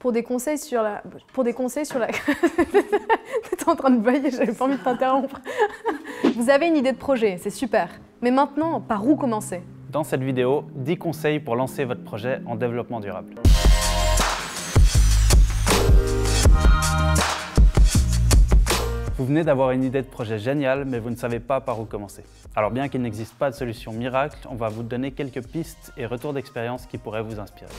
Pour des conseils sur la... T'es en train de bailler, j'avais pas envie de t'interrompre. Vous avez une idée de projet, c'est super. Mais maintenant, par où commencer? Dans cette vidéo, 10 conseils pour lancer votre projet en développement durable. Vous venez d'avoir une idée de projet géniale, mais vous ne savez pas par où commencer. Alors bien qu'il n'existe pas de solution miracle, on va vous donner quelques pistes et retours d'expérience qui pourraient vous inspirer.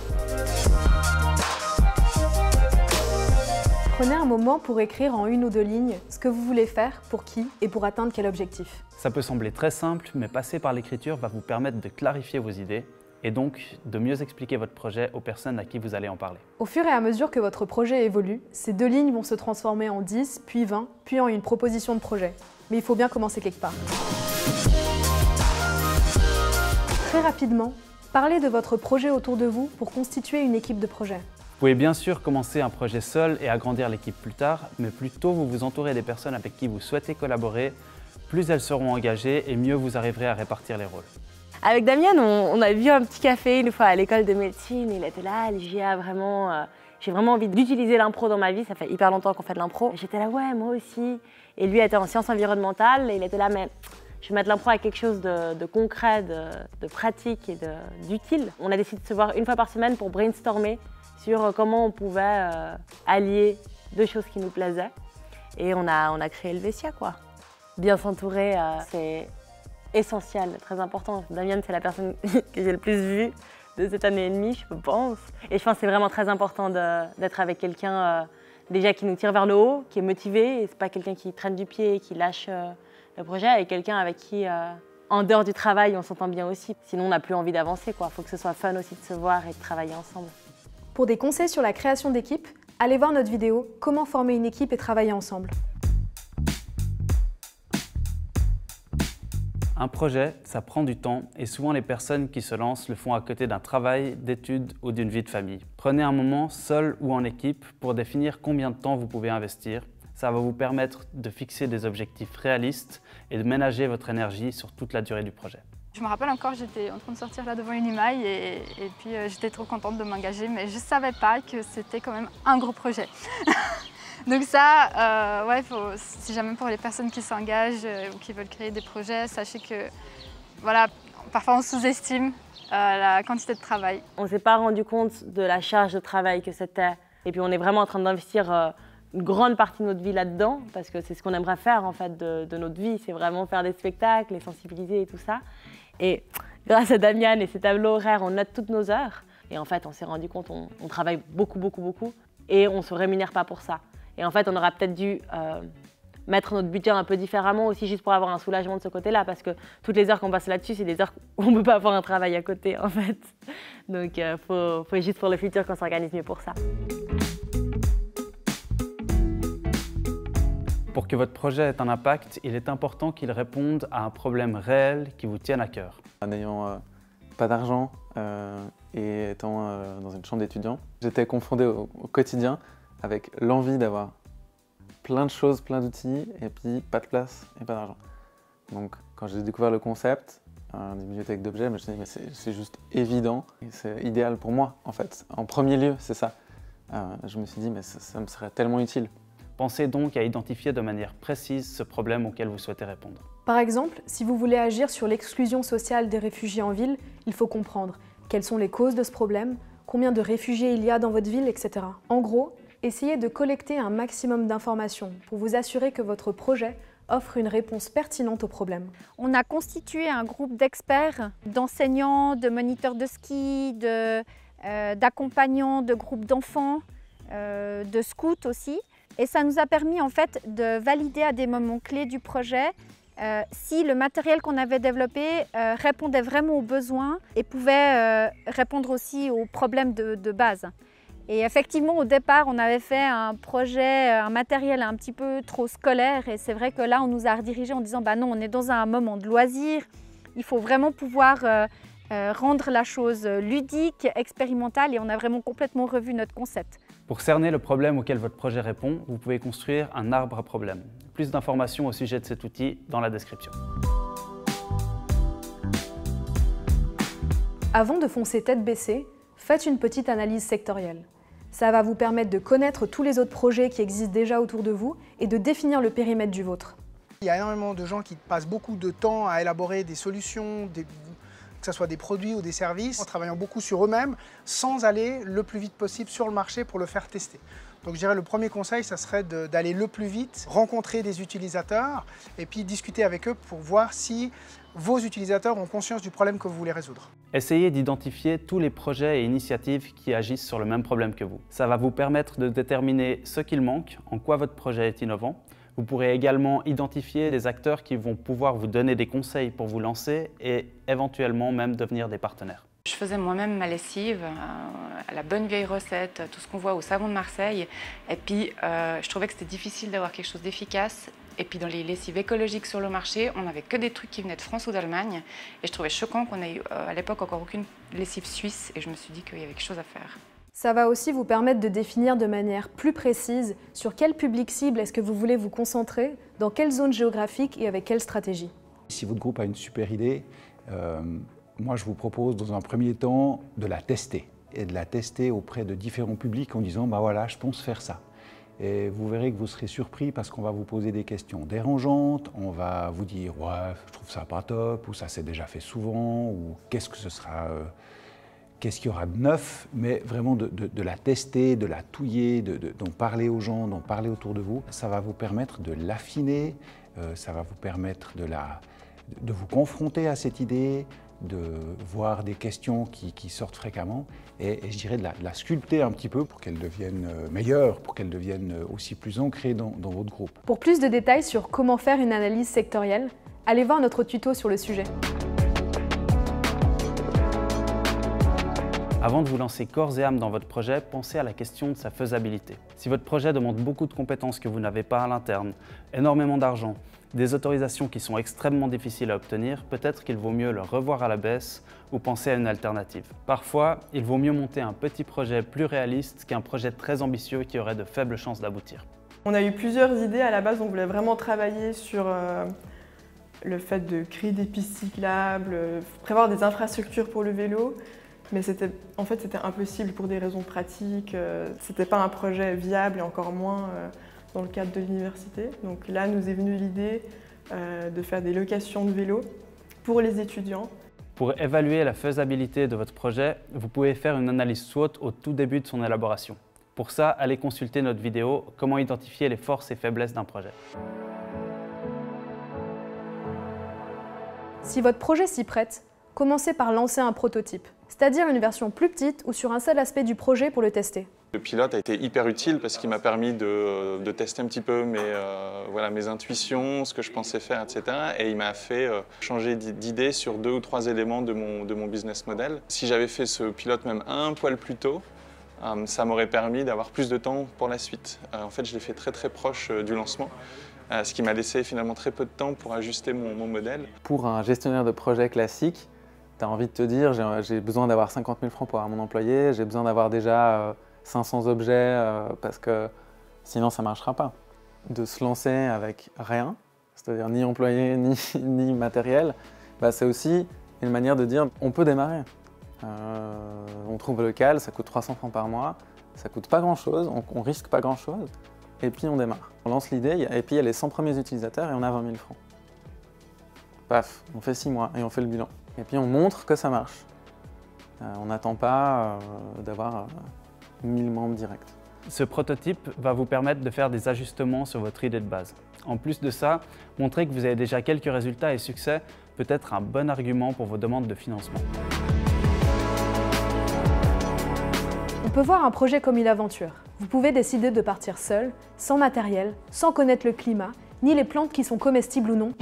Prenez un moment pour écrire en 1 ou 2 lignes ce que vous voulez faire, pour qui et pour atteindre quel objectif. Ça peut sembler très simple, mais passer par l'écriture va vous permettre de clarifier vos idées et donc de mieux expliquer votre projet aux personnes à qui vous allez en parler. Au fur et à mesure que votre projet évolue, ces 2 lignes vont se transformer en 10, puis 20, puis en une proposition de projet. Mais il faut bien commencer quelque part. Très rapidement, parlez de votre projet autour de vous pour constituer une équipe de projet. Vous pouvez bien sûr commencer un projet seul et agrandir l'équipe plus tard, mais plus tôt vous vous entourez des personnes avec qui vous souhaitez collaborer, plus elles seront engagées et mieux vous arriverez à répartir les rôles. Avec Damien, on a vu un petit café une fois à l'école de médecine. Il était là, LGA, vraiment, j'ai vraiment envie d'utiliser l'impro dans ma vie. Ça fait hyper longtemps qu'on fait de l'impro. J'étais là, ouais, moi aussi. Et lui était en sciences environnementales et il était là, mais je vais mettre l'impro à quelque chose de concret, de pratique et d'utile. On a décidé de se voir 1 fois par semaine pour brainstormer sur comment on pouvait allier 2 choses qui nous plaisaient. Et on a créé Helvetia, quoi. Bien s'entourer, c'est essentiel, très important. Damien, c'est la personne que j'ai le plus vue de cette année et demie, je pense. Et je pense que c'est vraiment très important d'être avec quelqu'un déjà qui nous tire vers le haut, qui est motivé, et c'est pas quelqu'un qui traîne du pied et qui lâche le projet, et quelqu'un avec qui, en dehors du travail, on s'entend bien aussi. Sinon, on n'a plus envie d'avancer, quoi. Faut que ce soit fun aussi de se voir et de travailler ensemble. Pour des conseils sur la création d'équipe, allez voir notre vidéo « Comment former une équipe et travailler ensemble ». Un projet, ça prend du temps et souvent les personnes qui se lancent le font à côté d'un travail, d'études ou d'une vie de famille. Prenez un moment, seul ou en équipe, pour définir combien de temps vous pouvez investir. Ça va vous permettre de fixer des objectifs réalistes et de ménager votre énergie sur toute la durée du projet. Je me rappelle encore, j'étais en train de sortir là devant une imaille et puis j'étais trop contente de m'engager, mais je ne savais pas que c'était quand même un gros projet. Donc ça, ouais, si jamais pour les personnes qui s'engagent ou qui veulent créer des projets, sachez que voilà, parfois on sous-estime la quantité de travail. On ne s'est pas rendu compte de la charge de travail que c'était. Et puis on est vraiment en train d'investir une grande partie de notre vie là-dedans, parce que c'est ce qu'on aimerait faire en fait de notre vie, c'est vraiment faire des spectacles, les sensibiliser et tout ça. Et grâce à Damien et ses tableaux horaires, on note toutes nos heures. Et en fait, on s'est rendu compte qu'on travaille beaucoup, et on ne se rémunère pas pour ça. Et en fait, on aurait peut-être dû mettre notre budget un peu différemment aussi, juste pour avoir un soulagement de ce côté-là, parce que toutes les heures qu'on passe là-dessus, c'est des heures où on ne peut pas avoir un travail à côté, en fait. Donc, faut juste pour le futur qu'on s'organise mieux pour ça. Pour que votre projet ait un impact, il est important qu'il réponde à un problème réel qui vous tienne à cœur. En n'ayant pas d'argent et étant dans une chambre d'étudiant, j'étais confronté au quotidien avec l'envie d'avoir plein de choses, plein d'outils, et puis pas de place et pas d'argent. Donc quand j'ai découvert le concept des bibliothèques d'objets, je me suis dit mais c'est juste évident, et c'est idéal pour moi en fait. En premier lieu, c'est ça. Je me suis dit mais ça me serait tellement utile. Pensez donc à identifier de manière précise ce problème auquel vous souhaitez répondre. Par exemple, si vous voulez agir sur l'exclusion sociale des réfugiés en ville, il faut comprendre quelles sont les causes de ce problème, combien de réfugiés il y a dans votre ville, etc. En gros, essayez de collecter un maximum d'informations pour vous assurer que votre projet offre une réponse pertinente au problème. On a constitué un groupe d'experts, d'enseignants, de moniteurs de ski, d'accompagnants, de groupes d'enfants, de scouts aussi. Et ça nous a permis en fait de valider à des moments clés du projet si le matériel qu'on avait développé répondait vraiment aux besoins et pouvait répondre aussi aux problèmes de base. Et effectivement, au départ, on avait fait un projet, un matériel un petit peu trop scolaire, et c'est vrai que là, on nous a redirigés en disant bah non, on est dans un moment de loisir, il faut vraiment pouvoir rendre la chose ludique, expérimentale, et on a vraiment complètement revu notre concept. Pour cerner le problème auquel votre projet répond, vous pouvez construire un arbre à problèmes. Plus d'informations au sujet de cet outil dans la description. Avant de foncer tête baissée, faites une petite analyse sectorielle. Ça va vous permettre de connaître tous les autres projets qui existent déjà autour de vous et de définir le périmètre du vôtre. Il y a énormément de gens qui passent beaucoup de temps à élaborer des solutions, que ce soit des produits ou des services, en travaillant beaucoup sur eux-mêmes, sans aller le plus vite possible sur le marché pour le faire tester. Donc je dirais le premier conseil, ça serait d'aller le plus vite, rencontrer des utilisateurs et puis discuter avec eux pour voir si vos utilisateurs ont conscience du problème que vous voulez résoudre. Essayez d'identifier tous les projets et initiatives qui agissent sur le même problème que vous. Ça va vous permettre de déterminer ce qu'il manque, en quoi votre projet est innovant. Vous pourrez également identifier des acteurs qui vont pouvoir vous donner des conseils pour vous lancer et éventuellement même devenir des partenaires. Je faisais moi-même ma lessive, à la bonne vieille recette, tout ce qu'on voit au savon de Marseille. Et puis, je trouvais que c'était difficile d'avoir quelque chose d'efficace. Et puis, dans les lessives écologiques sur le marché, on n'avait que des trucs qui venaient de France ou d'Allemagne. Et je trouvais choquant qu'on ait à l'époque encore aucune lessive suisse. Et je me suis dit qu'il y avait quelque chose à faire. Ça va aussi vous permettre de définir de manière plus précise sur quel public cible est-ce que vous voulez vous concentrer, dans quelle zone géographique et avec quelle stratégie. Si votre groupe a une super idée, moi je vous propose dans un premier temps de la tester et de la tester auprès de différents publics en disant bah voilà, je pense faire ça. Et vous verrez que vous serez surpris parce qu'on va vous poser des questions dérangeantes, on va vous dire ouais, je trouve ça pas top, ou ça s'est déjà fait souvent, ou qu'est-ce que ce sera, qu'est-ce qu'il y aura de neuf, mais vraiment de la tester, de la touiller, d'en parler aux gens, d'en parler autour de vous. Ça va vous permettre de l'affiner, ça va vous permettre de vous confronter à cette idée, de voir des questions qui sortent fréquemment et je dirais de la sculpter un petit peu pour qu'elle devienne meilleure, pour qu'elle devienne aussi plus ancrée dans votre groupe. Pour plus de détails sur comment faire une analyse sectorielle, allez voir notre tuto sur le sujet. Avant de vous lancer corps et âme dans votre projet, pensez à la question de sa faisabilité. Si votre projet demande beaucoup de compétences que vous n'avez pas à l'interne, énormément d'argent, des autorisations qui sont extrêmement difficiles à obtenir, peut-être qu'il vaut mieux le revoir à la baisse ou penser à une alternative. Parfois, il vaut mieux monter un petit projet plus réaliste qu'un projet très ambitieux qui aurait de faibles chances d'aboutir. On a eu plusieurs idées. À la base, on voulait vraiment travailler sur le fait de créer des pistes cyclables, prévoir des infrastructures pour le vélo. Mais en fait, c'était impossible pour des raisons pratiques. C'était pas un projet viable et encore moins dans le cadre de l'université. Donc là, nous est venue l'idée de faire des locations de vélos pour les étudiants. Pour évaluer la faisabilité de votre projet, vous pouvez faire une analyse SWOT au tout début de son élaboration. Pour ça, allez consulter notre vidéo « Comment identifier les forces et faiblesses d'un projet ». Si votre projet s'y prête, commencez par lancer un prototype, c'est-à-dire une version plus petite ou sur un seul aspect du projet pour le tester. Le pilote a été hyper utile parce qu'il m'a permis de tester un petit peu mes intuitions, ce que je pensais faire, etc. Et il m'a fait changer d'idée sur 2 ou 3 éléments de mon business model. Si j'avais fait ce pilote même un poil plus tôt, ça m'aurait permis d'avoir plus de temps pour la suite. En fait, je l'ai fait très très proche du lancement, ce qui m'a laissé finalement très peu de temps pour ajuster mon modèle. Pour un gestionnaire de projet classique, tu as envie de te dire j'ai besoin d'avoir 50 000 francs pour avoir mon employé, j'ai besoin d'avoir déjà 500 objets parce que sinon ça ne marchera pas. De se lancer avec rien, c'est-à-dire ni employé ni matériel, c'est aussi une manière de dire on peut démarrer. On trouve le local, ça coûte 300 francs par mois, ça coûte pas grand-chose, on risque pas grand-chose et puis on démarre. On lance l'idée et puis il y a les 100 premiers utilisateurs et on a 20 000 francs. Paf, on fait 6 mois et on fait le bilan. Et puis on montre que ça marche. On n'attend pas d'avoir 1000 membres directs. Ce prototype va vous permettre de faire des ajustements sur votre idée de base. En plus de ça, montrer que vous avez déjà quelques résultats et succès peut être un bon argument pour vos demandes de financement. On peut voir un projet comme une aventure. Vous pouvez décider de partir seul, sans matériel, sans connaître le climat, ni les plantes qui sont comestibles ou non.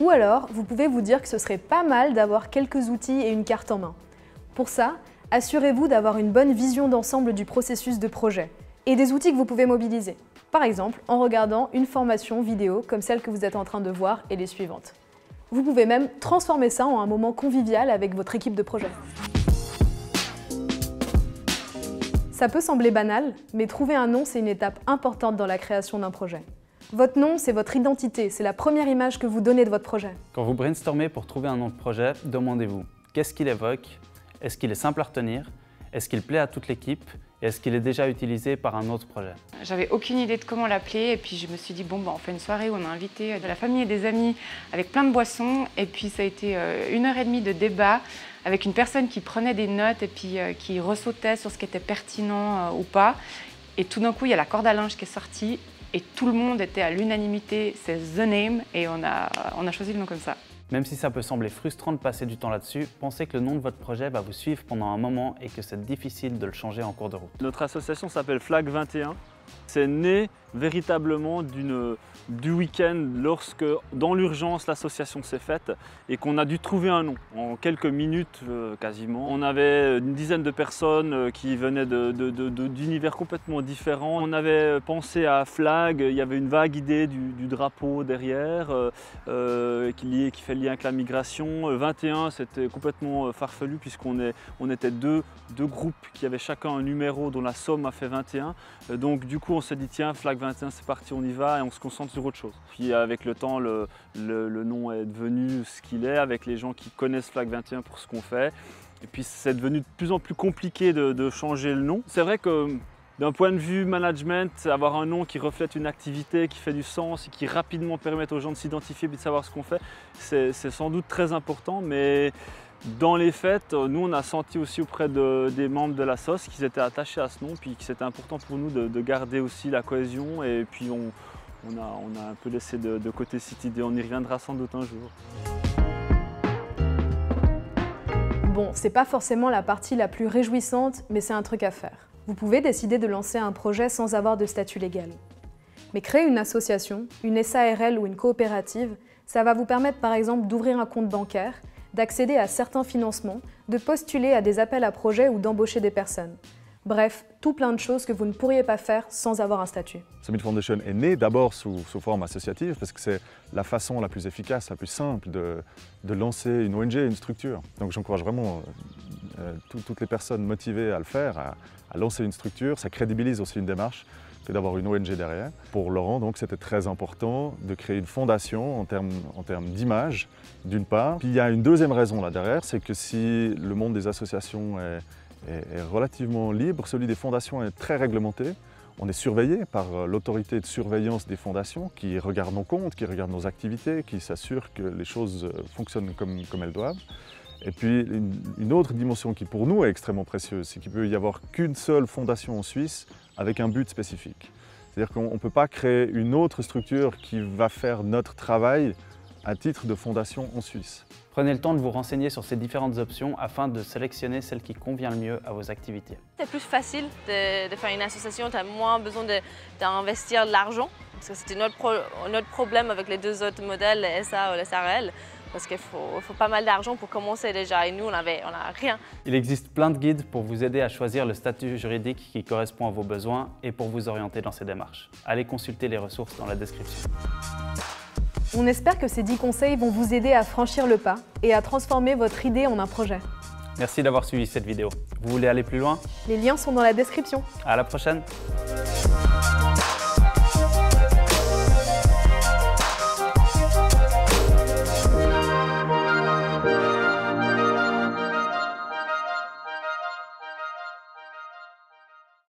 Ou alors, vous pouvez vous dire que ce serait pas mal d'avoir quelques outils et une carte en main. Pour ça, assurez-vous d'avoir une bonne vision d'ensemble du processus de projet et des outils que vous pouvez mobiliser. Par exemple, en regardant une formation vidéo comme celle que vous êtes en train de voir et les suivantes. Vous pouvez même transformer ça en un moment convivial avec votre équipe de projet. Ça peut sembler banal, mais trouver un nom, c'est une étape importante dans la création d'un projet. Votre nom, c'est votre identité, c'est la première image que vous donnez de votre projet. Quand vous brainstormez pour trouver un nom de projet, demandez-vous qu'est-ce qu'il évoque? Est-ce qu'il est simple à retenir? Est-ce qu'il plaît à toute l'équipe? Et est-ce qu'il est déjà utilisé par un autre projet? J'avais aucune idée de comment l'appeler et puis je me suis dit bon, on fait une soirée où on a invité de la famille et des amis avec plein de boissons et puis ça a été 1h30 de débat avec une personne qui prenait des notes et puis qui ressautait sur ce qui était pertinent ou pas. Et tout d'un coup, il y a la corde à linge qui est sortie et tout le monde était à l'unanimité, c'est The Name et on a choisi le nom comme ça. Même si ça peut sembler frustrant de passer du temps là-dessus, pensez que le nom de votre projet va vous suivre pendant un moment et que c'est difficile de le changer en cours de route. Notre association s'appelle Flag 21. C'est né véritablement du week-end lorsque, dans l'urgence, l'association s'est faite et qu'on a dû trouver un nom. En quelques minutes, quasiment. On avait une dizaine de personnes qui venaient d'univers complètement différents. On avait pensé à Flag, il y avait une vague idée du drapeau derrière qui fait lien avec la migration. 21, c'était complètement farfelu puisqu'on était deux groupes qui avaient chacun un numéro dont la somme a fait 21. Donc du coup, on s'est dit tiens, Flag 21, c'est parti, on y va et on se concentre sur autre chose. Puis avec le temps, le nom est devenu ce qu'il est, avec les gens qui connaissent Flag 21 pour ce qu'on fait. Et puis c'est devenu de plus en plus compliqué de changer le nom. C'est vrai que d'un point de vue management, avoir un nom qui reflète une activité, qui fait du sens et qui rapidement permet aux gens de s'identifier et de savoir ce qu'on fait, c'est sans doute très important. Mais dans les faits, nous on a senti aussi auprès des membres de la SOS qu'ils étaient attachés à ce nom, puis que c'était important pour nous de garder aussi la cohésion. Et puis on a un peu laissé de côté cette idée, on y reviendra sans doute un jour. Bon, c'est pas forcément la partie la plus réjouissante, mais c'est un truc à faire. Vous pouvez décider de lancer un projet sans avoir de statut légal. Mais créer une association, une SARL ou une coopérative, ça va vous permettre par exemple d'ouvrir un compte bancaire, d'accéder à certains financements, de postuler à des appels à projets ou d'embaucher des personnes. Bref, tout plein de choses que vous ne pourriez pas faire sans avoir un statut. Summit Foundation est né d'abord sous forme associative parce que c'est la façon la plus efficace, la plus simple de lancer une ONG, une structure. Donc j'encourage vraiment toutes les personnes motivées à le faire, à lancer une structure. Ça crédibilise aussi une démarche que d'avoir une ONG derrière. Pour Laurent, donc, c'était très important de créer une fondation en termes d'image, d'une part. Puis il y a une deuxième raison là derrière, c'est que si le monde des associations est relativement libre, celui des fondations est très réglementé. On est surveillé par l'autorité de surveillance des fondations qui regarde nos comptes, qui regarde nos activités, qui s'assure que les choses fonctionnent comme elles doivent. Et puis une autre dimension qui pour nous est extrêmement précieuse, c'est qu'il ne peut y avoir qu'une seule fondation en Suisse avec un but spécifique. C'est-à-dire qu'on ne peut pas créer une autre structure qui va faire notre travail à titre de fondation en Suisse. Prenez le temps de vous renseigner sur ces différentes options afin de sélectionner celle qui convient le mieux à vos activités. C'est plus facile de faire une association, tu as moins besoin d'investir de l'argent. Parce que c'était notre problème avec les deux autres modèles, le SA ou le SARL. Parce qu'il faut pas mal d'argent pour commencer déjà et nous on n'a rien. Il existe plein de guides pour vous aider à choisir le statut juridique qui correspond à vos besoins et pour vous orienter dans ces démarches. Allez consulter les ressources dans la description. On espère que ces 10 conseils vont vous aider à franchir le pas et à transformer votre idée en un projet. Merci d'avoir suivi cette vidéo. Vous voulez aller plus loin? Les liens sont dans la description. À la prochaine!